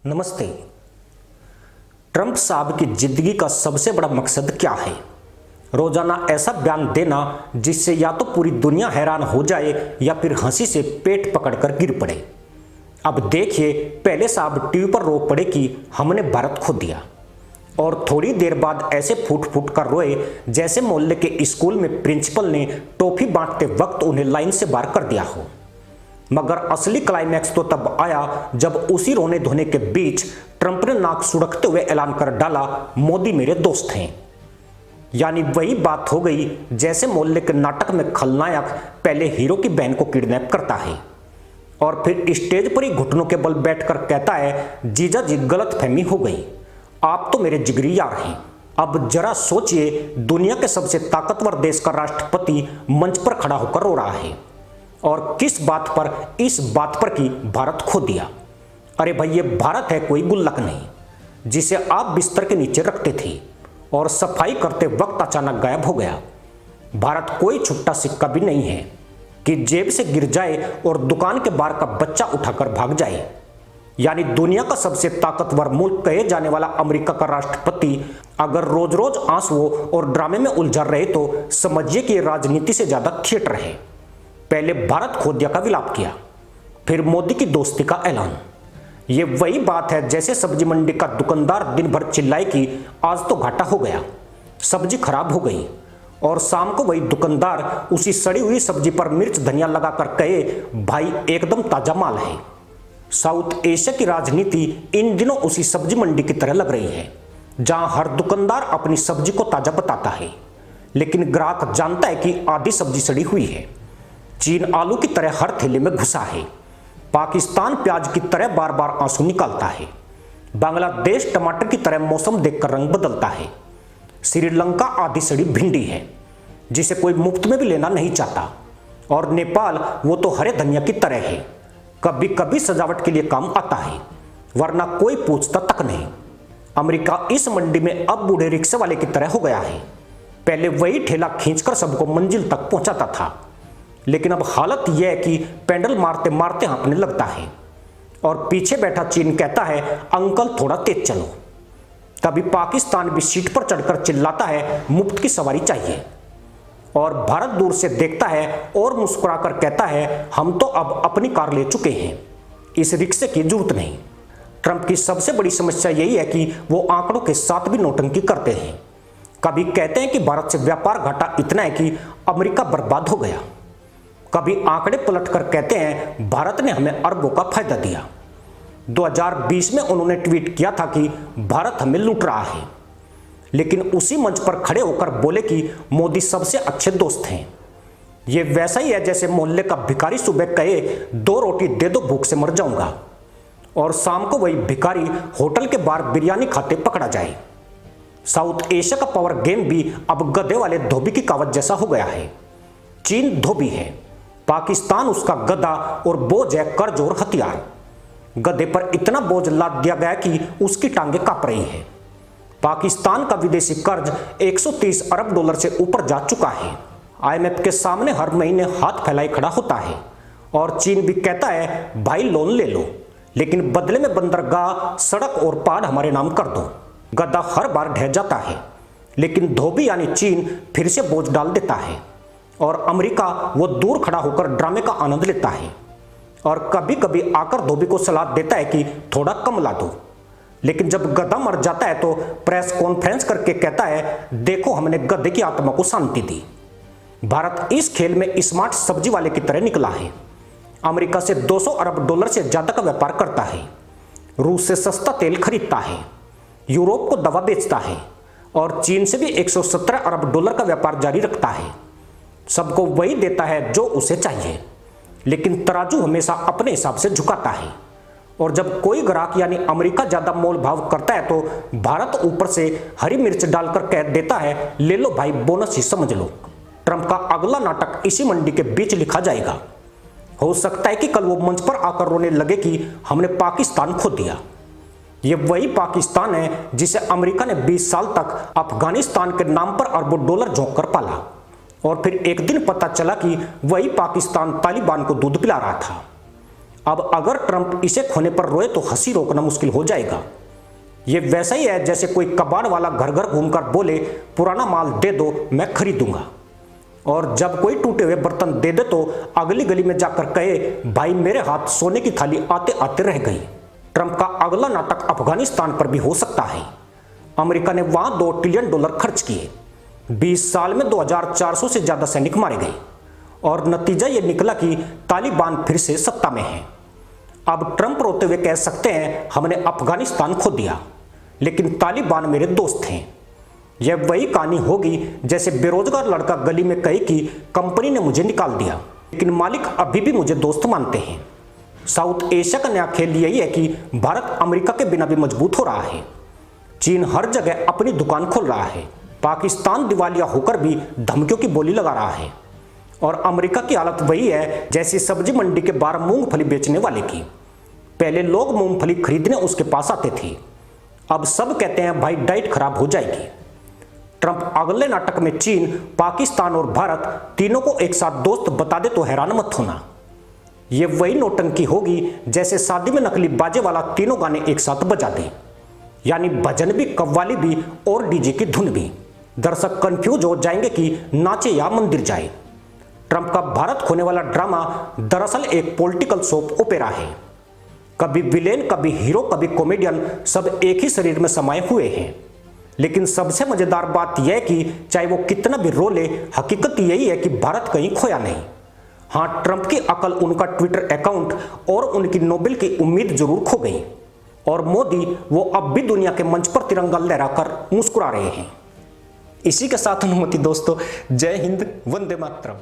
नमस्ते। ट्रंप साहब की जिंदगी का सबसे बड़ा मकसद क्या है? रोजाना ऐसा बयान देना जिससे या तो पूरी दुनिया हैरान हो जाए या फिर हंसी से पेट पकड़कर गिर पड़े। अब देखिए, पहले साहब टीवी पर रो पड़े कि हमने भारत खो दिया, और थोड़ी देर बाद ऐसे फूट फूट कर रोए जैसे मोहल्ले के स्कूल में प्रिंसिपल ने टॉफी बांटते वक्त उन्हें लाइन से बाहर कर दिया हो। मगर असली क्लाइमैक्स तो तब आया जब उसी रोने धोने के बीच ट्रंप ने नाक सुड़कते हुए ऐलान कर डाला, मोदी मेरे दोस्त हैं। यानी वही बात हो गई जैसे मोहल्ले के नाटक में खलनायक पहले हीरो की बहन को किडनैप करता है और फिर स्टेज पर ही घुटनों के बल बैठकर कहता है, जीजा जी गलतफहमी हो गई, आप तो मेरे जिगरी यार हैं। अब जरा सोचिए, दुनिया के सबसे ताकतवर देश का राष्ट्रपति मंच पर खड़ा होकर रो रहा है, और किस बात पर? इस बात पर कि भारत खो दिया। अरे भाई, ये भारत है, कोई गुल्लक नहीं जिसे आप बिस्तर के नीचे रखते थे और सफाई करते वक्त अचानक गायब हो गया। भारत कोई छुट्टा सिक्का भी नहीं है कि जेब से गिर जाए और दुकान के बाहर का बच्चा उठाकर भाग जाए। यानी दुनिया का सबसे ताकतवर मुल्क कहे जाने वाला अमेरिका का राष्ट्रपति अगर रोज रोज आंसुओं और ड्रामे में उलझा रहे तो समझिए कि राजनीति से ज्यादा थिएटर है। पहले भारत खो दिया का विलाप किया, फिर मोदी की दोस्ती का ऐलान। ये वही बात है जैसे सब्जी मंडी का दुकानदार दिन भर चिल्लाए कि आज तो घाटा हो गया, सब्जी खराब हो गई, और शाम को वही दुकानदार उसी सड़ी हुई सब्जी पर मिर्च धनिया लगाकर कहे, भाई एकदम ताजा माल है। साउथ एशिया की राजनीति इन दिनों उसी सब्जी मंडी की तरह लग रही है, जहां हर दुकानदार अपनी सब्जी को ताजा बताता है, लेकिन ग्राहक जानता है कि आधी सब्जी सड़ी हुई है। चीन आलू की तरह हर थैले में घुसा है, पाकिस्तान प्याज की तरह बार बार आंसू निकालता है, बांग्लादेश टमाटर की तरह मौसम देखकर रंग बदलता है, श्रीलंका आधी सड़ी भिंडी है जिसे कोई मुफ्त में भी लेना नहीं चाहता, और नेपाल वो तो हरे धनिया की तरह है, कभी कभी सजावट के लिए काम आता है वरना कोई पूछता तक नहीं। अमेरिका इस मंडी में अब बूढ़े रिक्शे वाले की तरह हो गया है। पहले वही ठेला खींचकर सबको मंजिल तक पहुंचाता था, लेकिन अब हालत यह है कि पेंडल मारते मारते हाँफने लगता है, और पीछे बैठा चीन कहता है, अंकल थोड़ा तेज चलो। कभी पाकिस्तान भी सीट पर चढ़कर चिल्लाता है, मुफ्त की सवारी चाहिए, और भारत दूर से देखता है और मुस्कुराकर कहता है, हम तो अब अपनी कार ले चुके हैं, इस रिक्शे की जरूरत नहीं। ट्रंप की सबसे बड़ी समस्या यही है कि वो आंकड़ों के साथ भी नौटंकी करते हैं। कभी कहते हैं कि भारत से व्यापार घाटा इतना है कि अमेरिका बर्बाद हो गया, कभी आंकड़े पलटकर कहते हैं भारत ने हमें अरबों का फायदा दिया। 2020 में उन्होंने ट्वीट किया था कि भारत हमें लूट रहा है, लेकिन उसी मंच पर खड़े होकर बोले कि मोदी सबसे अच्छे दोस्त हैं। ये वैसा ही है जैसे मोहल्ले का भिखारी सुबह कहे, 2 रोटी दे दो, भूख से मर जाऊंगा, और शाम को वही भिखारी होटल के बाहर बिरयानी खाते पकड़ा जाए। साउथ एशिया का पावर गेम भी अब गधे वाले धोबी की कहावत जैसा हो गया है। चीन धोबी है, पाकिस्तान उसका गधा, और बोझ है कर्ज और हथियार। गधे पर इतना बोझ लाद दिया गया कि उसकी टांगे कांप रही है। पाकिस्तान का विदेशी कर्ज 130 अरब डॉलर से ऊपर जा चुका है। आईएमएफ के सामने हर महीने हाथ फैलाए खड़ा होता है, और चीन भी कहता है, भाई लोन ले लो, लेकिन बदले में बंदरगाह, सड़क और पहाड़ हमारे नाम कर दो। गधा हर बार ढह जाता है, लेकिन धोबी यानी चीन फिर से बोझ डाल देता है, और अमेरिका वो दूर खड़ा होकर ड्रामे का आनंद लेता है, और कभी कभी आकर धोबी को सलाह देता है कि थोड़ा कम ला दो। लेकिन जब गधा मर जाता है तो प्रेस कॉन्फ्रेंस करके कहता है, देखो हमने गधे की आत्मा को शांति दी। भारत इस खेल में स्मार्ट सब्जी वाले की तरह निकला है। अमेरिका से 200 अरब डॉलर से ज्यादा का व्यापार करता है, रूस से सस्ता तेल खरीदता है, यूरोप को दवा बेचता है, और चीन से भी 117 अरब डॉलर का व्यापार जारी रखता है। सबको वही देता है जो उसे चाहिए, लेकिन तराजू हमेशा अपने हिसाब से झुकाता है, और जब कोई ग्राहक यानी अमेरिका ज्यादा मोल भाव करता है तो भारत ऊपर से हरी मिर्च डालकर कह देता है, ले लो भाई, बोनस ही समझ लो। ट्रंप का अगला नाटक इसी मंडी के बीच लिखा जाएगा। हो सकता है कि कल वो मंच पर आकर रोने लगे कि हमने पाकिस्तान खो दिया। ये वही पाकिस्तान है जिसे अमेरिका ने 20 साल तक अफगानिस्तान के नाम पर अरबों डॉलर झोंक कर पाला, और फिर एक दिन पता चला कि वही पाकिस्तान तालिबान को दूध पिला रहा था। अब अगर ट्रंप इसे खोने पर रोए तो हंसी रोकना मुश्किल हो जाएगा। ये वैसा ही है जैसे कोई कबाड़ वाला घर घर घूमकर बोले पुराना माल दे दो मैं खरीदूंगा, और जब कोई टूटे हुए बर्तन दे दे तो अगली गली में जाकर कहे भाई मेरे हाथ सोने की थाली आते आते रह गई। ट्रंप का अगला नाटक अफगानिस्तान पर भी हो सकता है। अमेरिका ने वहां $2 ट्रिलियन खर्च किए, 20 साल में 2400 से ज्यादा सैनिक मारे गए, और नतीजा ये निकला कि तालिबान फिर से सत्ता में है। अब ट्रंप रोते हुए कह सकते हैं हमने अफगानिस्तान खो दिया, लेकिन तालिबान मेरे दोस्त हैं। यह वही कहानी होगी जैसे बेरोजगार लड़का गली में कहे कि कंपनी ने मुझे निकाल दिया, लेकिन मालिक अभी भी मुझे दोस्त मानते हैं। साउथ एशिया का नया खेल यही है कि भारत अमेरिका के बिना भी मजबूत हो रहा है। चीन हर जगह अपनी दुकान खोल रहा है। पाकिस्तान दिवालिया होकर भी धमकियों की बोली लगा रहा है, और अमेरिका की हालत वही है जैसी सब्जी मंडी के बाहर मूंगफली बेचने वाले की। पहले लोग मूंगफली खरीदने उसके पास आते थे, अब सब कहते हैं भाई डाइट खराब हो जाएगी। ट्रंप अगले नाटक में चीन, पाकिस्तान और भारत तीनों को एक साथ दोस्त बता दे तो हैरान मत होना। ये वही नौटंकी होगी जैसे शादी में नकली बाजे वाला तीनों गाने एक साथ बजा दे, यानी भजन भी, कव्वाली भी और डीजे की धुन भी। दर्शक कंफ्यूज हो जाएंगे कि नाचे या मंदिर जाए। ट्रंप का भारत खोने वाला ड्रामा दरअसल एक पॉलिटिकल सोप ओपेरा है। कभी विलेन, कभी हीरो, कभी कॉमेडियन, सब एक ही शरीर में समाये हुए हैं। लेकिन सबसे मजेदार बात यह कि चाहे वो कितना भी रोले, हकीकत यही है कि भारत कहीं खोया नहीं। हाँ, ट्रंप की अकल, उनका ट्विटर अकाउंट और उनकी नोबेल की उम्मीद जरूर खो गई, और मोदी वो अब भी दुनिया के मंच पर तिरंगा लहराकर मुस्कुरा रहे हैं। इसी के साथ अनुमति दोस्तों, जय हिंद, वंदे मातरम।